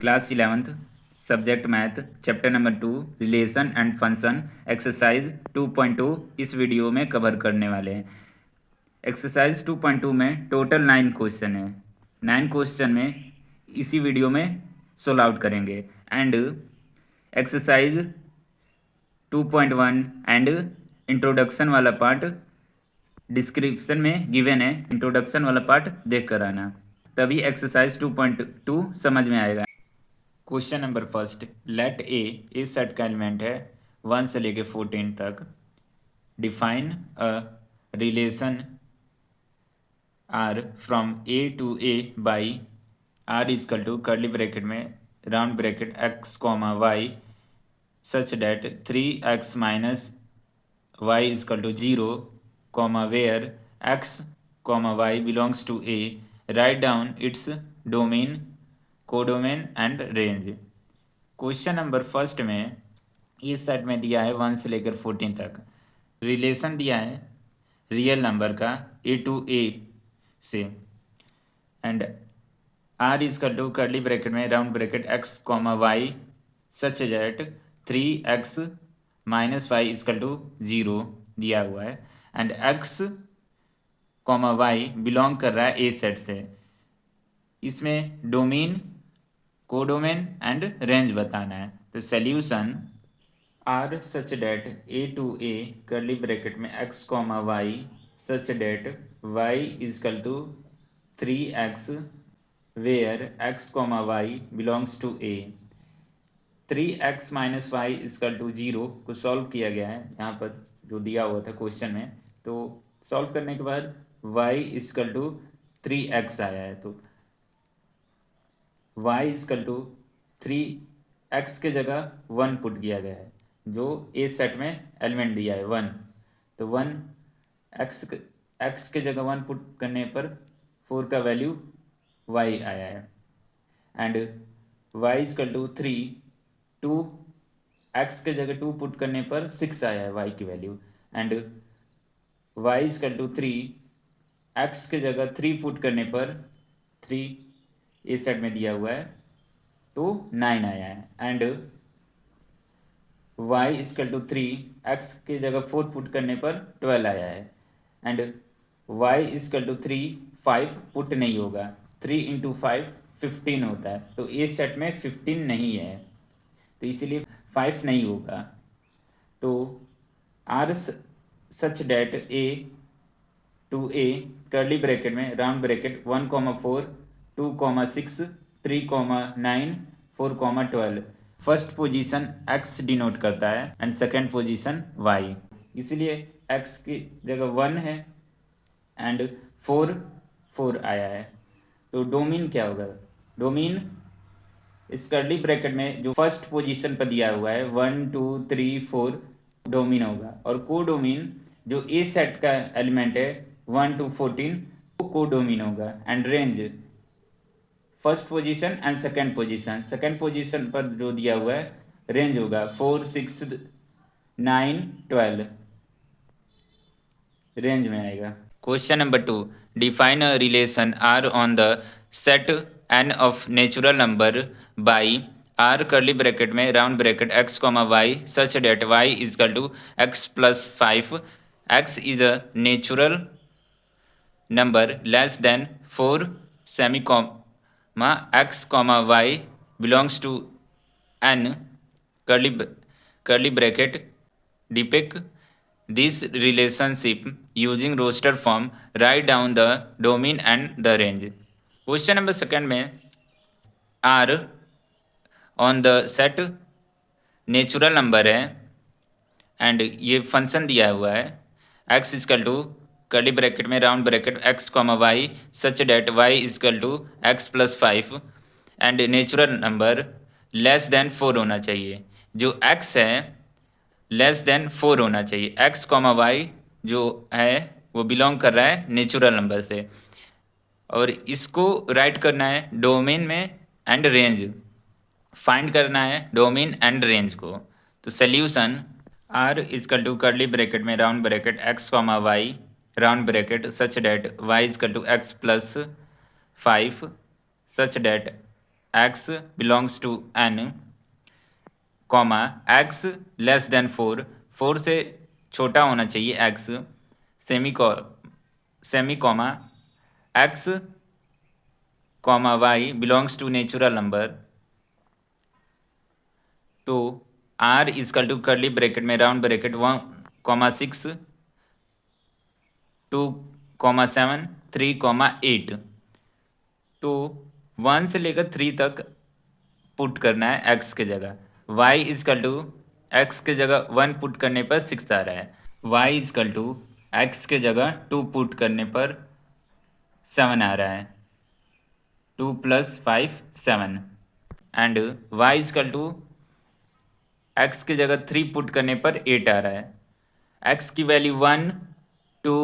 Class 11th subject math chapter number 2 relation and function exercise 2.2 इस video में cover करने वाले हैं। एक्सरसाइज 2.2 में टोटल 9 क्वेश्चन है। 9 क्वेश्चन में इसी वीडियो में सोल्व आउट करेंगे। एंड एक्सरसाइज 2.1 एंड इंट्रोडक्शन वाला पार्ट डिस्क्रिप्शन में गिवन है। इंट्रोडक्शन वाला पार्ट देख कर आना, तभी एक्सरसाइज 2.2 समझ में आएगा। क्वेश्चन नंबर फर्स्ट, लेट ए इस सेट का एलिमेंट है 1 से लेके 14 तक। Define a relation R from A to A by R is equal to curly bracket में round bracket x comma y such that 3x minus y is equal to 0 comma where x comma y belongs to A. Write down its domain, codomain and range. Question number first में इस set में दिया है 1 से लेकर 14 तक। Relation दिया है रियल नंबर का ए टू ए से। And R is equal to curly bracket में round bracket x comma y such that 3x minus y is equal to 0 दिया हुआ है। And x comma y belong कर रहा है ए सेट से। इसमें डोमेन, कोडोमेन एंड रेंज बताना है। तो solution R such that A to A curly bracket में x comma y such that y is equal to 3x where x comma y belongs to A. 3x minus y is equal to 0 को solve किया गया है यहाँ पर जो दिया हुआ था क्वेश्चन में। तो सॉल्व करने के बाद y इजकल टू 3x आया है। तो y इजकल टू 3x के जगह 1 पुट किया गया है, जो ए सेट में एलिमेंट दिया है 1। तो 1 x के जगह 1 पुट करने पर 4 का वैल्यू y आया है। And y is equal to 3, 2 x के जगह 2 पुट करने पर 6 आया है y की वैल्यू। And y is equal to 3, x के जगह 3 पुट करने पर 3 ए सेट में दिया हुआ है तो 9 आया है। And y is equal to 3, x के जगह 4 पुट करने पर 12 आया है। And y is equal to 3, 5 put नहीं होगा, 3 इंटू 5 15 होता है। तो ए सेट में 15 नहीं है, तो इसीलिए 5 नहीं होगा। तो R such that A to A curly bracket में round bracket 1,4 2,6 3,9 4,12 first position x denote करता है एंड सेकेंड पोजीशन y, इसलिए x की जगह 1 है एंड 4 आया है। तो डोमेन क्या होगा? डोमेन इस कर्ली ब्रैकेट में जो फर्स्ट पोजीशन पर दिया हुआ है 1 2 3 4 डोमेन होगा। और कोडोमेन जो ए सेट का एलिमेंट है 1 to 14 वो कोडोमेन होगा। And range first position and second position, second position पर जो दिया हुआ है रेंज होगा 4 6 9 12 रेंज में आएगा। Question number 2, define a relation R on the set N of natural number by R curly bracket में round bracket x comma y such that y is equal to x plus 5। X is a natural number less than 4 semi comma x comma y belongs to N curly bracket depict this relationship using roster form. Write down the domain and the range. Question number second में R on the set natural number है and ये function दिया हुआ है x is equal to curly bracket में round bracket x comma y such that y is equal to x plus 5 and natural number less than 4 होना चाहिए। जो एक्स है लेस देन 4 होना चाहिए। एक्स कॉमा वाई जो है वो बिलोंग कर रहा है नेचुरल नंबर से, और इसको राइट करना है डोमेन में एंड रेंज फाइंड करना है डोमेन एंड रेंज को। तो solution R is equal to curly bracket में round bracket x comma y round bracket such that y is equal to x plus 5 such that x belongs to n, comma x less than 4, 4 से छोटा होना चाहिए x, semi comma x comma y belongs to natural number, तो r is equal to curly bracket में round bracket 1,6, 2,7, 3,8, तो 1 से लेकर 3 तक पुट करना है x के जगह। y इजकल टू x के जगह 1 पुट करने पर 6 आ रहा है, y इजकल टू x के जगह 2 पुट करने पर 7 आ रहा है, 2 + 5 7, and y is equal to x की जगह 3 पुट करने पर 8 आ रहा है। x की वैल्यू 1 2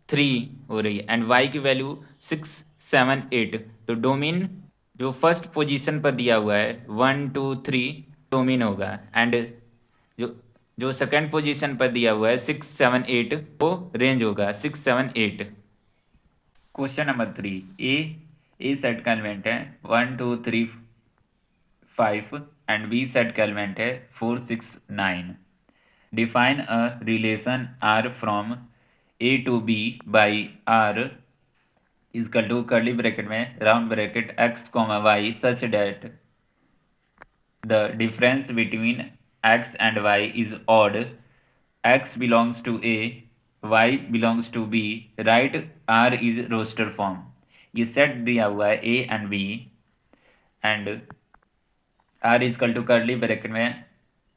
3 हो रही है एंड y की वैल्यू 6 7 8, तो डोमेन जो फर्स्ट पोजीशन पर दिया हुआ है 1 2 3 डोमेन होगा, एंड जो जो सेकंड पोजीशन पर दिया हुआ है 6 7 8 वो रेंज होगा 6 7 8। क्वेश्चन नंबर 3, ए सेट का एलिमेंट है 1 2 3 5 एंड बी सेट का एलिमेंट है 4 6 9। Define a relation R from A to B by R is equal to curly bracket में round bracket x comma y such that the difference between x and y is odd, x belongs to a, y belongs to b, write r is roster form. ये set दिया हुआ है a and b and r is equal to curly bracket में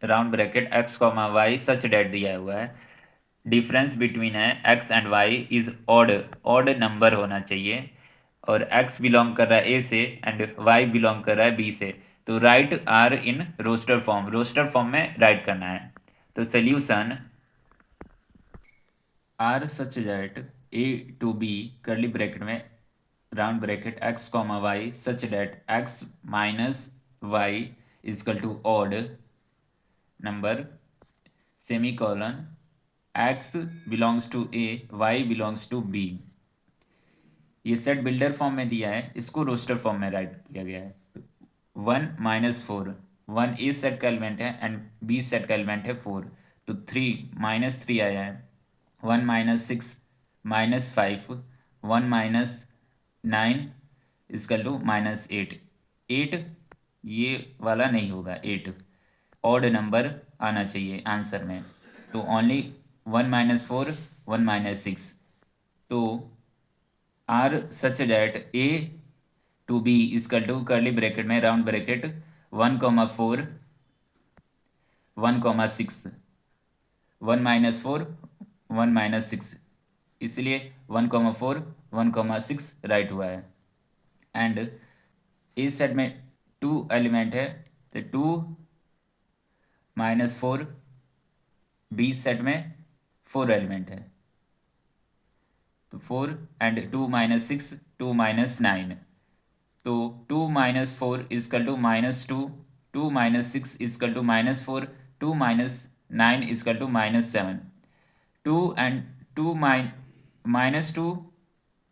round bracket x comma y such that दिया हुआ है, difference between है x and y is odd, odd number होना चाहिए, और x बिलोंग कर रहा है a से एंड y बिलोंग कर रहा है b से, तो write r in roster form, roster form में राइट करना है। तो solution r such that a to b curly bracket में round bracket x comma y such that x minus y is equal to odd number semi colon x belongs to a, y belongs to b। ये set builder form में दिया है, इसको roster form में right किया गया है। 1 - 4, 1 ए सेट का एलिमेंट है एंड बी सेट का एलिमेंट है 4, तो 3 - 3 आया है, 1 - 6 - 5, 1 - 9 इजकल टू -8, 8 ये वाला नहीं होगा, 8 ऑड नंबर आना चाहिए आंसर में, तो ओनली 1 - 4 1 - 6, तो R such that A to B is equal to curly bracket में राउंड ब्रैकेट 1,4 1,6, 1 - 4 1 - 6, इसलिए 1,4 1,6 राइट हुआ है। एंड इस सेट में 2 एलिमेंट है, तो 2 - 4, बी सेट में 4 एलिमेंट है, तो 4 एंड 2 - 6 2 - 9, तो 2 - 4 is equal to -2, 2 - 6 is equal to -4, 2 - 9 is equal to -7, 2 and 2 -2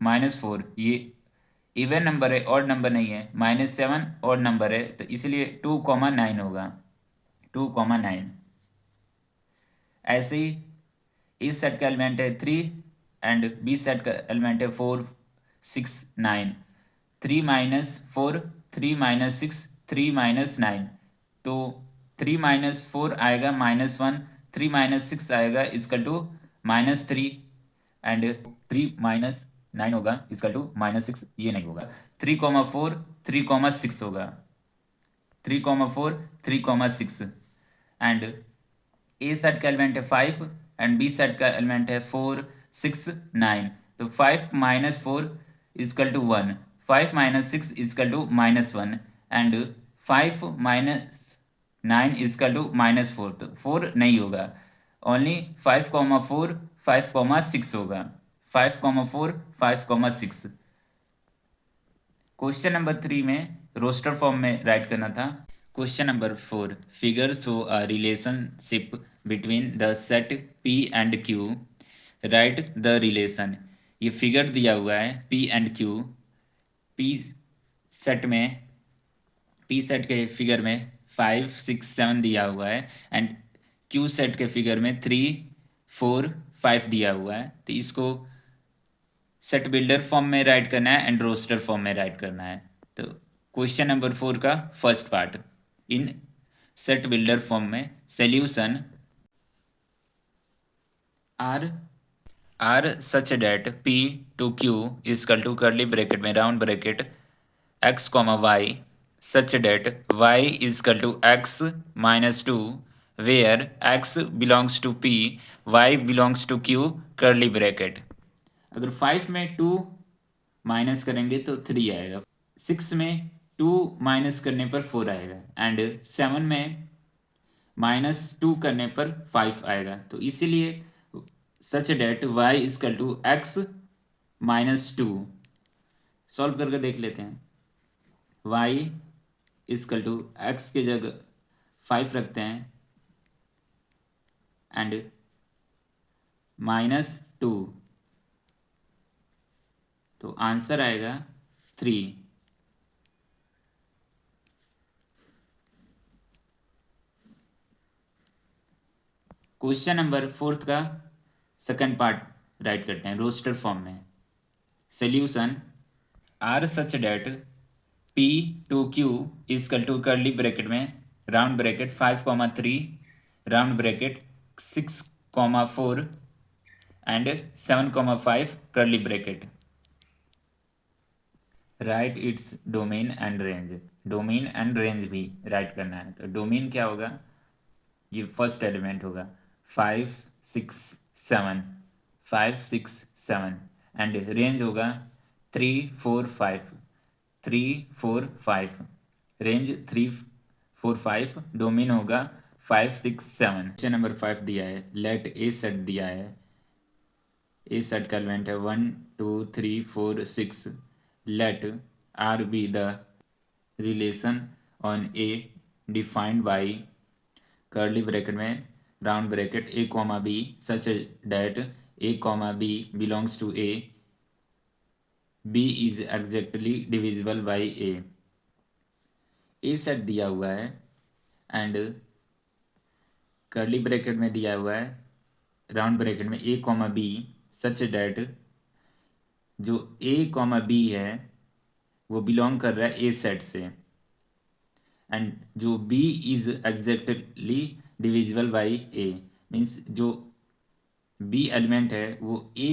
-4 ये इवन नंबर है, ऑड नंबर नहीं है, -7 ऑड नंबर है, तो इसलिए 2,9 होगा, 2,9। ऐसे ही इस सेट का एलिमेंट है 3 एंड बी सेट का एलिमेंट है 4 6 9, 3 - 4 3 - 6 3 - 9, तो 3 - 4 आएगा -1, 3 - 6 आएगा इजकल टू -3, एंड 3 - 9 होगा इजकल टू -6, ये नहीं होगा, 3,4 3,6 होगा, 3,4 3,6, एंड ए सेट का एलिमेंट है 5 एंड बी सेट का एलिमेंट है 4 6 9, तो 5 - 4 is equal to 1, 5 - 6 is equal to -1, and 5 - 9 is equal to -4, तो 4 नहीं होगा, ओनली 5,4 5,6 होगा, 5,4 5,6। क्वेश्चन नंबर 3 में रोस्टर फॉर्म में राइट करना था। Question number 4, figure show a relationship between the set P and Q, right the relation. ये फिगर दिया हुआ है P and Q, P set में पी सेट के फिगर में 5 6 7 दिया हुआ है एंड क्यू सेट के फिगर में 3 4 5 दिया हुआ है। तो इसको सेट बिल्डर फॉर्म में राइट करना है एंड रोस्टर फॉर्म में राइट करना है। तो क्वेश्चन नंबर 4 का first part, in set builder form में solution R such that P to Q is equal to curly bracket में round bracket x comma y such that y is equal to x minus two where x belongs to P y belongs to Q curly bracket. अगर 5 में 2 minus करेंगे तो 3 आएगा, 6 में 2 minus करने पर 4 आएगा एंड 7 में -2 करने पर 5 आएगा। तो इसीलिए such that y is equal to x -2 solve करके देख लेते हैं। y इजकल टू एक्स की जगह 5 रखते हैं एंड -2, तो आंसर आएगा 3। क्वेश्चन नंबर 4 का सेकंड पार्ट राइट करते हैं रोस्टर फॉर्म में। Solution R such that P to Q is equal to curly bracket में round bracket 5 3 round bracket 6 4 and 7 5 curly bracket. Write its domain and range, domain and range भी write करना है। तो domain क्या होगा, ये फर्स्ट एलिमेंट होगा 5 6 7 5 6 7 एंड रेंज होगा 3 4 5 3 4 5 रेंज 3 4 5 डोमेन होगा 5 6 7। क्वेश्चन नंबर 5 दिया है, लेट ए सेट दिया है, ए सेट का एलिमेंट है 1 2 3 4 6, let R be the relation on A defined by curly bracket में round bracket a comma b such that a comma b belongs to A b is exactly divisible by a set दिया हुआ है and curly bracket में दिया हुआ है round bracket में a comma b such date जो ए कॉमा बी है वो बिलोंग कर रहा है ए सेट से एंड जो b is exactly divisible by a means जो b एलिमेंट है वो a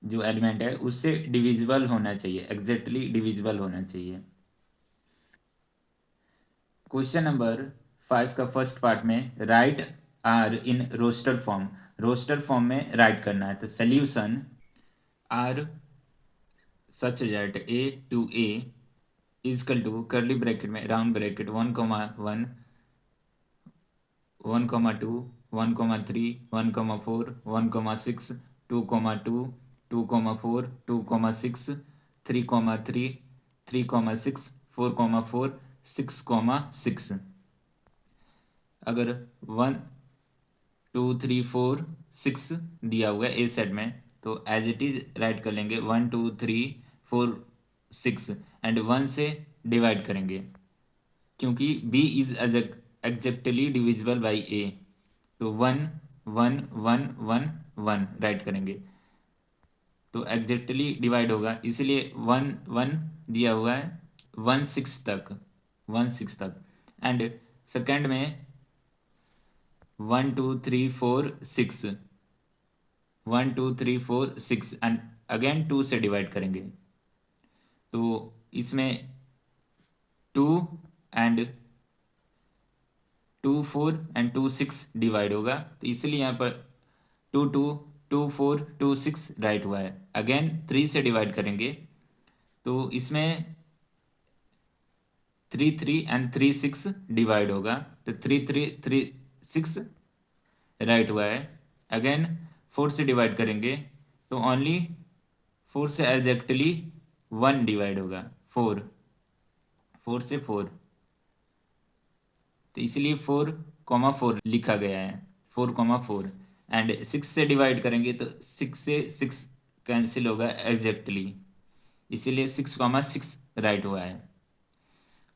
जो एलिमेंट है उससे डिविजिबल होना चाहिए, एग्जैक्टली डिविजिबल होना चाहिए। क्वेश्चन नंबर 5 का फर्स्ट पार्ट में write R in roster form, roster form में राइट करना है। तो solution R such that a to a is equal to curly bracket में राउंड ब्रैकेट 1 1 1 2 1 3 1 4 1 6 2 2 2 4 2 6 3 3 3 6 4 4 6 6। अगर 1 2 3 4 6 दिया हुआ है ए सेट में तो एज इट इज राइट कर लेंगे 1 2 3 4 6 एंड 1 से डिवाइड करेंगे क्योंकि b is exactly divisible by a, तो 1 1 1 1 1 राइट करेंगे तो एग्जैक्टली डिवाइड होगा, इसलिए 1 1 दिया हुआ है 1 6 तक, 1 6 तक एंड सेकेंड में 1 2 3 4 6 1 2 3 4 6 एंड अगेन 2 से डिवाइड करेंगे तो इसमें 2 एंड 2 4 एंड 2 6 डिवाइड होगा, तो इसलिए यहाँ पर 2 2 2 4 2 6 राइट हुआ है। अगेन 3 से डिवाइड करेंगे तो इसमें 3 3 एंड 3 6 डिवाइड होगा, तो 3 3 3 6 राइट हुआ है। अगेन 4 से डिवाइड करेंगे तो ओनली 4 से एग्जैक्टली 1 डिवाइड होगा, 4 4 से 4, तो इसलिए 4 4 लिखा गया है, 4 4 एंड 6 से डिवाइड करेंगे तो 6 से 6 कैंसिल होगा एग्जैक्टली, इसीलिए 6 6 राइट हुआ है।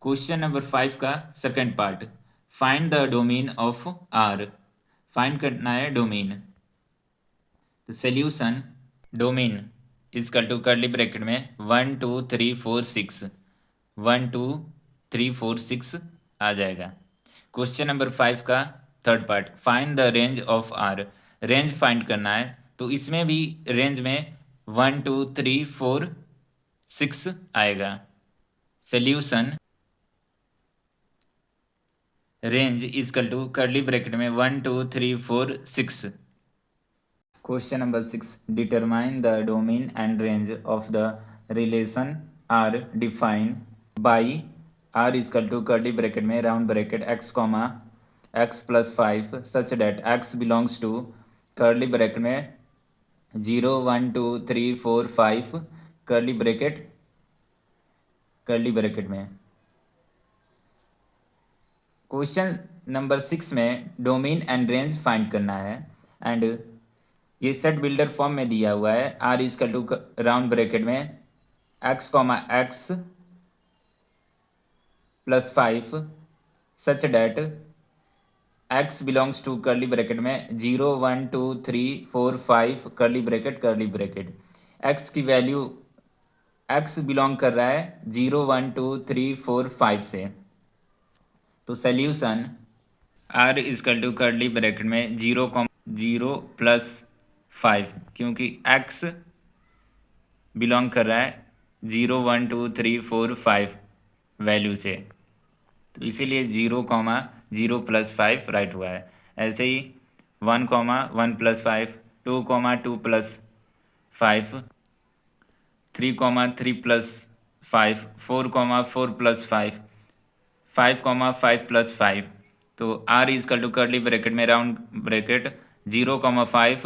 क्वेश्चन नंबर 5 का second part, find the domain of R. Find करना है डोमेन। तो solution, domain is equal to curly bracket में 1 2 3 4 6, 1 2 3 4 6 आ जाएगा। क्वेश्चन नंबर 5 का third part, find the range of R. Range find करना है, तो इसमें भी रेंज में 1 2 3 4 6 आएगा। Solution, range is equal to curly bracket में 1 2 3 4 6। Question number 6, determine the domain and range of the relation R defined by R is equal to curly bracket में round bracket x comma x plus 5 such that x belongs to curly bracket में 0 1 2 3 4 5 curly bracket में। Question number 6 में domain and range find करना है, and ये set builder form में दिया हुआ है। R is equal to round bracket में x comma x plus 5 such that x belongs to curly bracket में 0 1 2 3 4 5 कर्ली ब्रैकेट। x की वैल्यू, x बिलोंग कर रहा है 0 1 2 3 4 5 से। तो solution, r is equal to curly bracket में 0 प्लस 5, क्योंकि x बिलोंग कर रहा है 0 1 2 3 4 5 वैल्यू से, तो इसीलिए 0 प्लस 5 राइट हुआ है। ऐसे ही 1 plus 5, 2 plus 5, 3 plus 5, 4 plus 5, 5 plus 5। तो r is equal to curly bracket में round bracket 0 5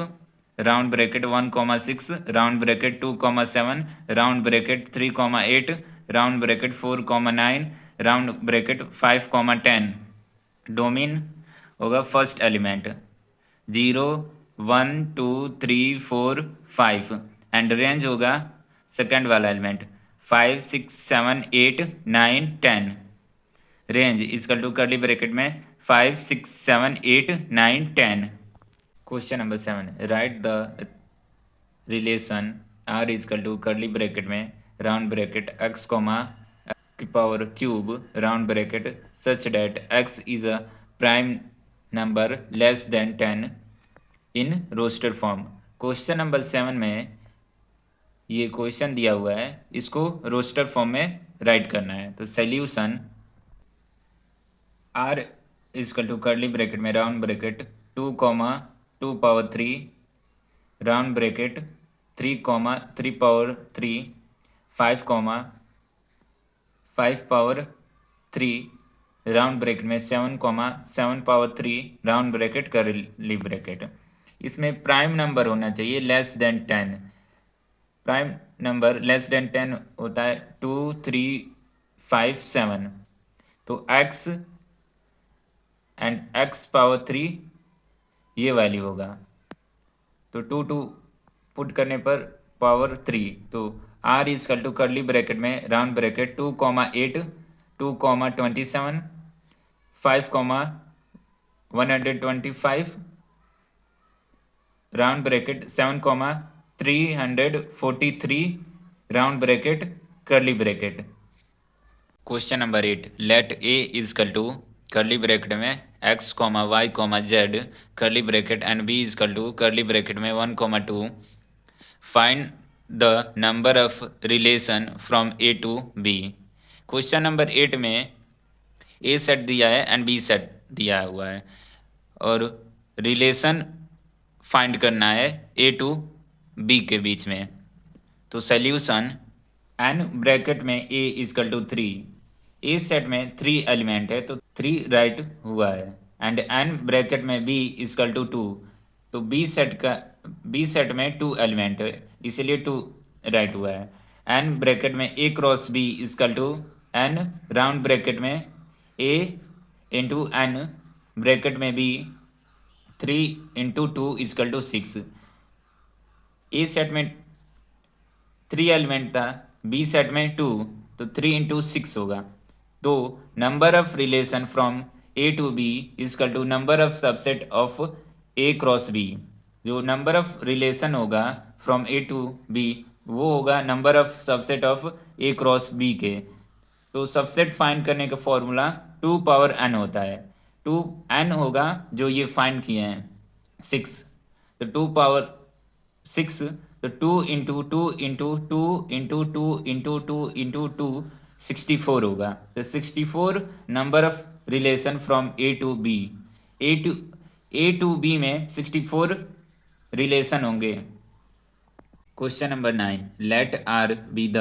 round bracket 1 6 round bracket 2 7 round bracket 3 8 round bracket 4 9 round bracket 5 10। Domain होगा फर्स्ट एलिमेंट 0 1 2 3 4 5, एंड रेंज होगा सेकंड वाला element 5 6 7 8 9 10। Range is equal to curly bracket में 5 6 7 8 9 10। Question number 7, write the relation R is equal to curly bracket में round bracket x comma की power cube round bracket such that x is a prime number less than 10 in roster form. Question number 7 में ये question दिया हुआ है, इसको roster form में write करना है। तो solution, r is equal to curly bracket में round bracket 2 power 3 round bracket 3 power 3 5 power 3 round bracket में 7 power 3 round bracket curly bracket. इसमें प्राइम नंबर होना चाहिए less than 10। Prime number less than 10 होता है 2 3 5 7। तो x एंड x पावर 3 ये value होगा, तो 2 पुट करने पर पावर 3। तो r is equal to curly bracket में round bracket 2 8 2 27 5 125 round bracket 7 343 round bracket curly bracket. Question number 8, let a is equal to curly bracket में x y z curly bracket and b is equal to curly bracket में 1 2। Find the number of relation from a to b। Question number 8 में a set दिया है and b set दिया हुआ है, और relation find करना है a टू b के बीच में। तो सोल्यूशन, n ब्रैकेट में a is equal to 3, A set में 3 एलिमेंट है तो 3 राइट हुआ है, एंड n ब्रैकेट में b इजकल टू 2, तो b सेट में 2 एलिमेंट है इसलिए 2 राइट हुआ है। n ब्रैकेट में a cross b is equal to n round bracket में a इंटू n ब्रैकेट में b 3 into 2 is equal to 6। A set में 3 एलिमेंट था, बी सेट में 2, तो 3 इंटू 6 होगा। तो number of relation from A to B is equal to number of subset of A cross B. जो number of relation होगा from A to B वो होगा number of subset of A cross B के। तो subset find करने का formula 2 power n होता है। 2n होगा जो ये फाइंड किए हैं 6, तो 2 पावर 6, तो 2 इंटू 2 इंटू 2 इंटू 2 इंटू 2 64 होगा। तो 64 number of relation from A to B. A to B में 64 रिलेशन होंगे। Question number 9, let R be the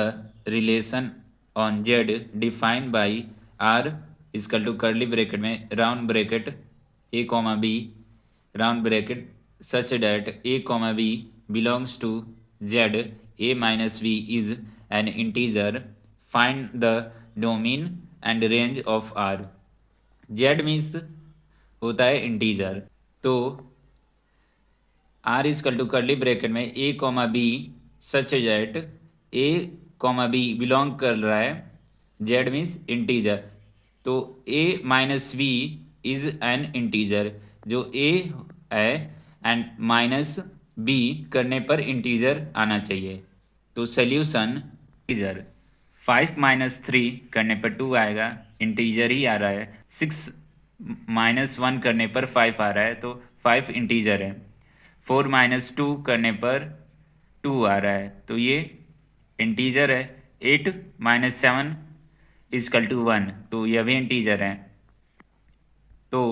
relation on Z defined by R is equal to curly bracket में round bracket a comma b round bracket such that a comma b belongs to Z a minus b is an integer find the domain and range of R. Z means होता है integer, तो are is equal to curly bracket में a comma b such that a comma b belong कर रहा है, Z means integer, तो a minus b is an integer, जो a है एंड माइनस बी करने पर इंटीजर आना चाहिए। तो सोल्यूशन इंटीजर 5 माइनस 3 करने पर 2 आएगा, इंटीजर ही आ रहा है। 6 माइनस 1 करने पर 5 आ रहा है, तो 5 इंटीजर है। 4 माइनस 2 करने पर 2 आ रहा है, तो ये इंटीजर है। 8 माइनस 7 इजकल टू 1, तो यह भी इंटीजर है। तो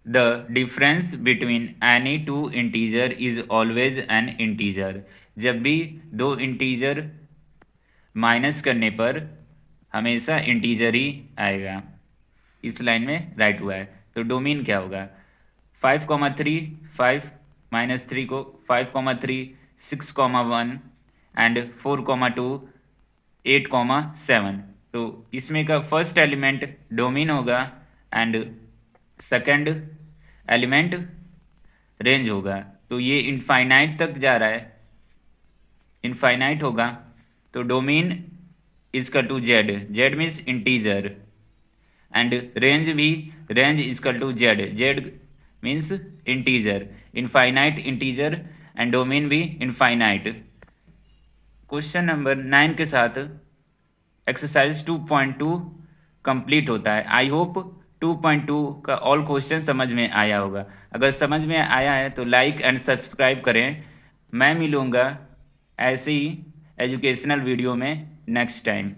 the difference between any two integer is always an integer. जब भी दो इंटीजर माइनस करने पर हमेशा इंटीजर ही आएगा। इस लाइन में राइट हुआ है। तो डोमेन क्या होगा? 5,3 5 माइनस 3 को 5,3 6,1 एंड 4,2 8,7। तो इसमें का फर्स्ट एलिमेंट डोमेन होगा एंड सेकंड एलिमेंट रेंज होगा। तो ये इनफाइनाइट तक जा रहा है, इनफाइनाइट होगा। तो domain is equal to Z, Z means integer, and range भी range is equal to Z, Z means integer, infinite integer and domain भी इनफाइनाइट। क्वेश्चन नंबर 9 के साथ एक्सरसाइज 2.2 कंप्लीट होता है। आई होप 2.2 का ऑल क्वेश्चन समझ में आया होगा। अगर समझ में आया है तो लाइक एंड सब्सक्राइब करें। मैं मिलूँगा ऐसे ही एजुकेशनल वीडियो में नेक्स्ट टाइम।